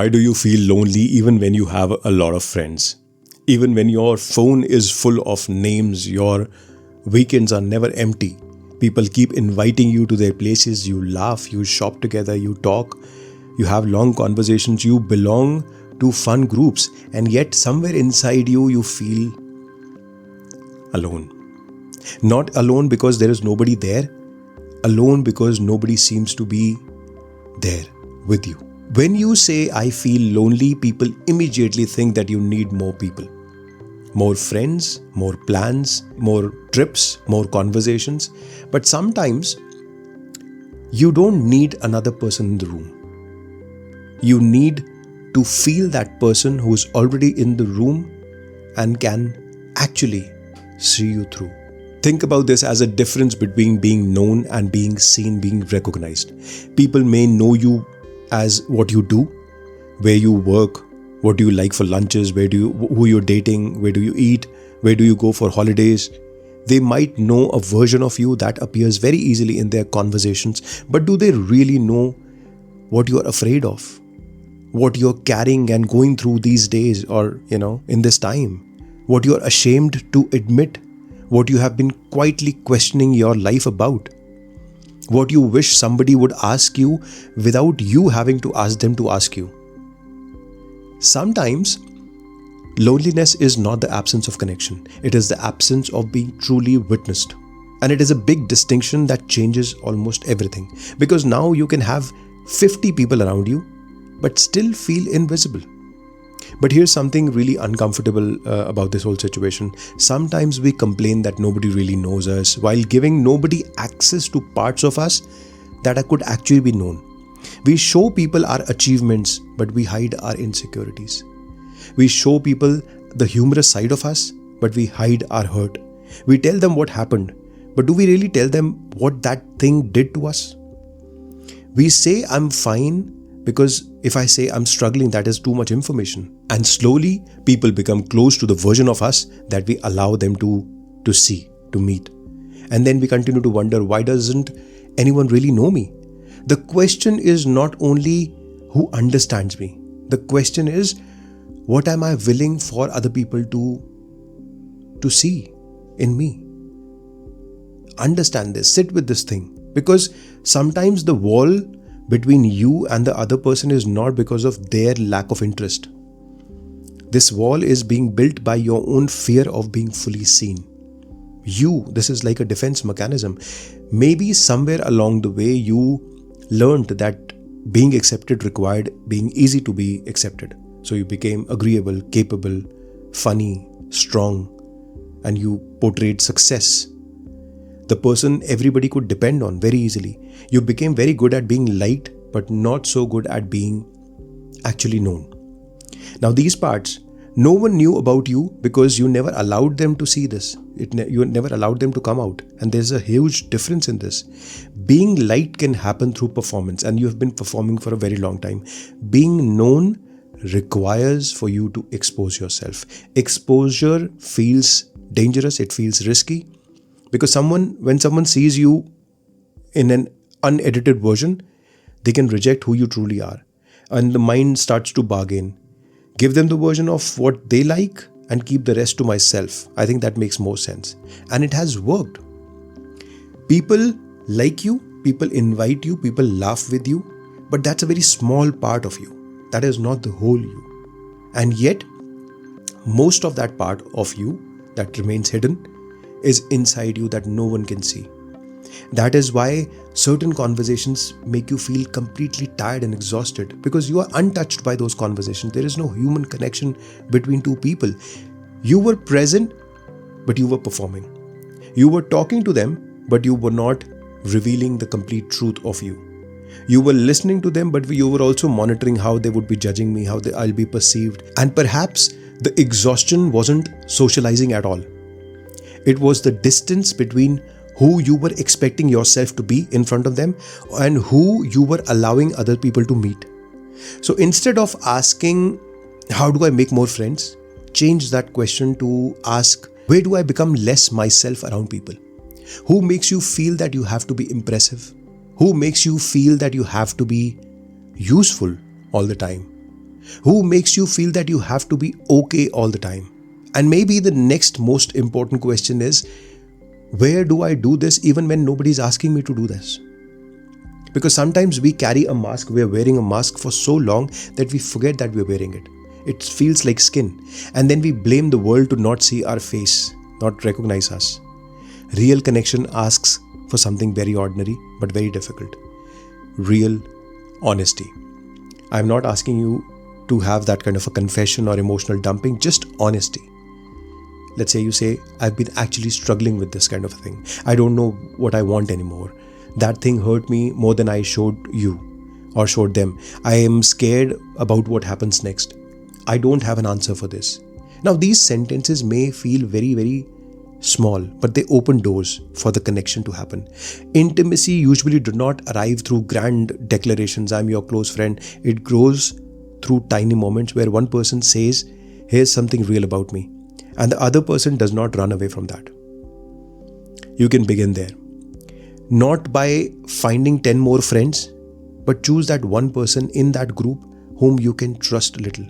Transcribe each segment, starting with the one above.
Why do you feel lonely even when you have a lot of friends? Even when your phone is full of names, your weekends are never empty. People keep inviting you to their places, you laugh, you shop together, you talk, you have long conversations, you belong to fun groups, and yet somewhere inside you, you feel alone. Not alone because there is nobody there, alone because nobody seems to be there with you. When you say, I feel lonely, people immediately think that you need more people. More friends, more plans, more trips, more conversations. But sometimes you don't need another person in the room. You need to feel that person who is already in the room and can actually see you through. Think about this as a difference between being known and being seen, being recognized. People may know you as what you do, where you work, what do you like for lunches, who you're dating, where do you eat, where do you go for holidays. They might know a version of you that appears very easily in their conversations, but do they really know what you're afraid of, what you're carrying and going through these days or, in this time, what you're ashamed to admit, what you have been quietly questioning your life about, what you wish somebody would ask you without you having to ask them to ask you. Sometimes, loneliness is not the absence of connection. It is the absence of being truly witnessed. And it is a big distinction that changes almost everything. Because now you can have 50 people around you, but still feel invisible. But here's something really uncomfortable about this whole situation. Sometimes we complain that nobody really knows us while giving nobody access to parts of us that could actually be known. We show people our achievements, but we hide our insecurities. We show people the humorous side of us, but we hide our hurt. We tell them what happened, but do we really tell them what that thing did to us? We say I'm fine because if I say I'm struggling, that is too much information. And slowly, people become close to the version of us that we allow them to see, to meet. And then we continue to wonder, why doesn't anyone really know me? The question is not only who understands me. The question is, what am I willing for other people to see in me? Understand this, sit with this thing. Because sometimes the wall between you and the other person is not because of their lack of interest. This wall is being built by your own fear of being fully seen. This is like a defense mechanism. Maybe somewhere along the way you learned that being accepted required being easy to be accepted. So you became agreeable, capable, funny, strong, and you portrayed success. The person everybody could depend on very easily. You became very good at being liked, but not so good at being actually known. Now these parts, no one knew about you because you never allowed them to see this. You never allowed them to come out. And there's a huge difference in this. Being liked can happen through performance, and you have been performing for a very long time. Being known requires for you to expose yourself. Exposure feels dangerous, it feels risky. Because when someone sees you in an unedited version, they can reject who you truly are. And the mind starts to bargain. Give them the version of what they like and keep the rest to myself. I think that makes more sense. And it has worked. People like you, people invite you, people laugh with you, but that's a very small part of you. That is not the whole you. And yet, most of that part of you that remains hidden is inside you that no one can see. That is why certain conversations make you feel completely tired and exhausted, because you are untouched by those conversations. There is no human connection between two people. You were present, but you were performing. You were talking to them, but you were not revealing the complete truth of you. You were listening to them, but you were also monitoring how they would be judging me, how I'll be perceived. And perhaps the exhaustion wasn't socializing at all. It was the distance between who you were expecting yourself to be in front of them and who you were allowing other people to meet. So instead of asking, how do I make more friends? Change that question to ask, where do I become less myself around people? Who makes you feel that you have to be impressive? Who makes you feel that you have to be useful all the time? Who makes you feel that you have to be okay all the time? And maybe the next most important question is, where do I do this even when nobody's asking me to do this? Because sometimes we carry a mask, we're wearing a mask for so long that we forget that we're wearing it. It feels like skin. And then we blame the world to not see our face, not recognize us. Real connection asks for something very ordinary but very difficult. Real honesty. I'm not asking you to have that kind of a confession or emotional dumping, just honesty. Let's say you say, I've been actually struggling with this kind of a thing. I don't know what I want anymore. That thing hurt me more than I showed you or showed them. I am scared about what happens next. I don't have an answer for this. Now, these sentences may feel very, very small, but they open doors for the connection to happen. Intimacy usually does not arrive through grand declarations, I'm your close friend. It grows through tiny moments where one person says, here's something real about me, and the other person does not run away from that. You can begin there. Not by finding 10 more friends, but choose that one person in that group whom you can trust a little.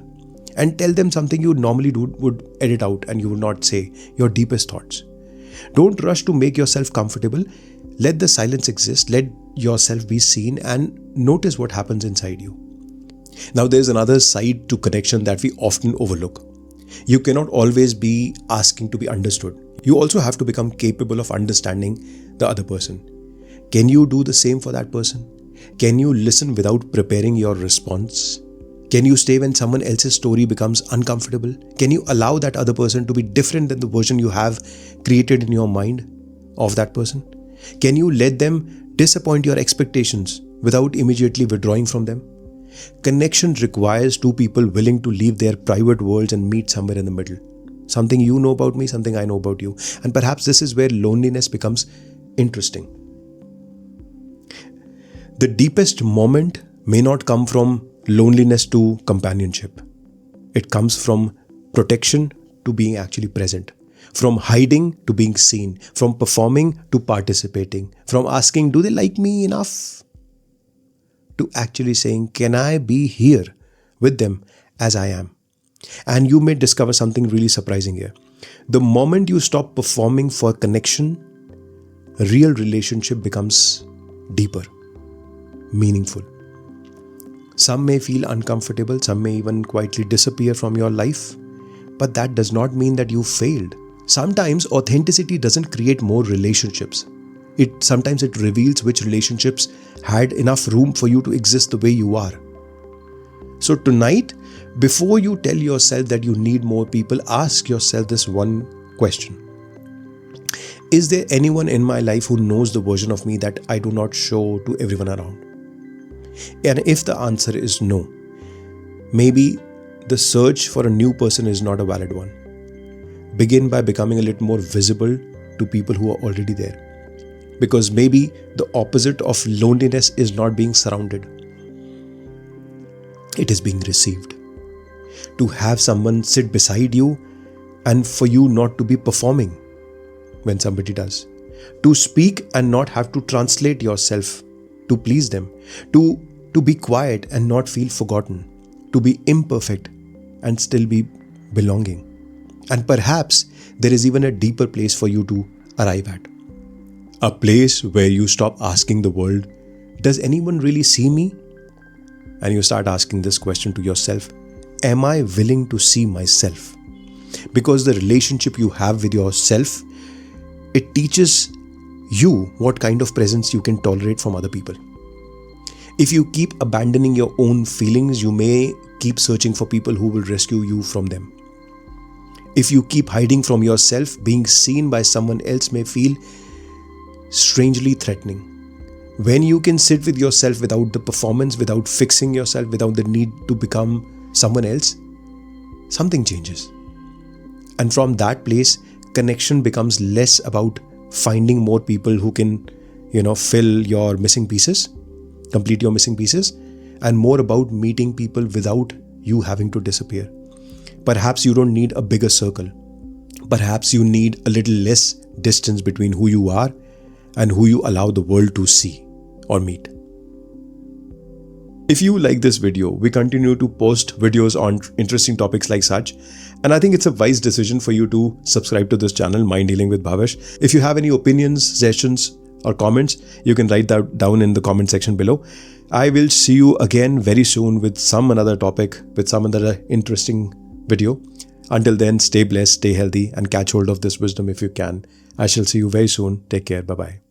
And tell them something you normally would edit out and you would not say, your deepest thoughts. Don't rush to make yourself comfortable. Let the silence exist. Let yourself be seen and notice what happens inside you. Now, there's another side to connection that we often overlook. You cannot always be asking to be understood. You also have to become capable of understanding the other person. Can you do the same for that person? Can you listen without preparing your response? Can you stay when someone else's story becomes uncomfortable? Can you allow that other person to be different than the version you have created in your mind of that person? Can you let them disappoint your expectations without immediately withdrawing from them? Connection requires two people willing to leave their private worlds and meet somewhere in the middle. Something you know about me, something I know about you. And perhaps this is where loneliness becomes interesting. The deepest moment may not come from loneliness to companionship. It comes from protection to being actually present, from hiding to being seen, from performing to participating, from asking, do they like me enough, to actually saying, can I be here with them as I am? And you may discover something really surprising here. The moment you stop performing for connection, a real relationship becomes deeper, meaningful. Some may feel uncomfortable, some may even quietly disappear from your life, but that does not mean that you failed. Sometimes authenticity doesn't create more relationships. Sometimes it reveals which relationships had enough room for you to exist the way you are. So tonight, before you tell yourself that you need more people, ask yourself this one question. Is there anyone in my life who knows the version of me that I do not show to everyone around? And if the answer is no, maybe the search for a new person is not a valid one. Begin by becoming a little more visible to people who are already there. Because maybe the opposite of loneliness is not being surrounded. It is being received. To have someone sit beside you and for you not to be performing when somebody does. To speak and not have to translate yourself to please them. To be quiet and not feel forgotten. To be imperfect and still be belonging. And perhaps there is even a deeper place for you to arrive at. A place where you stop asking the world, does anyone really see me? And you start asking this question to yourself, am I willing to see myself? Because the relationship you have with yourself, it teaches you what kind of presence you can tolerate from other people. If you keep abandoning your own feelings, you may keep searching for people who will rescue you from them. If you keep hiding from yourself, being seen by someone else may feel strangely threatening. When you can sit with yourself without the performance, without fixing yourself, without the need to become someone else, something changes. And from that place, connection becomes less about finding more people who can, fill your missing pieces, complete your missing pieces, and more about meeting people without you having to disappear. Perhaps you don't need a bigger circle. Perhaps you need a little less distance between who you are and who you allow the world to see or meet. If you like this video, we continue to post videos on interesting topics like such. And I think it's a wise decision for you to subscribe to this channel, Mind Healing with Bhavesh. If you have any opinions, suggestions, or comments, you can write that down in the comment section below. I will see you again very soon with some another topic, with some other interesting video. Until then, stay blessed, stay healthy, and catch hold of this wisdom if you can. I shall see you very soon. Take care. Bye-bye.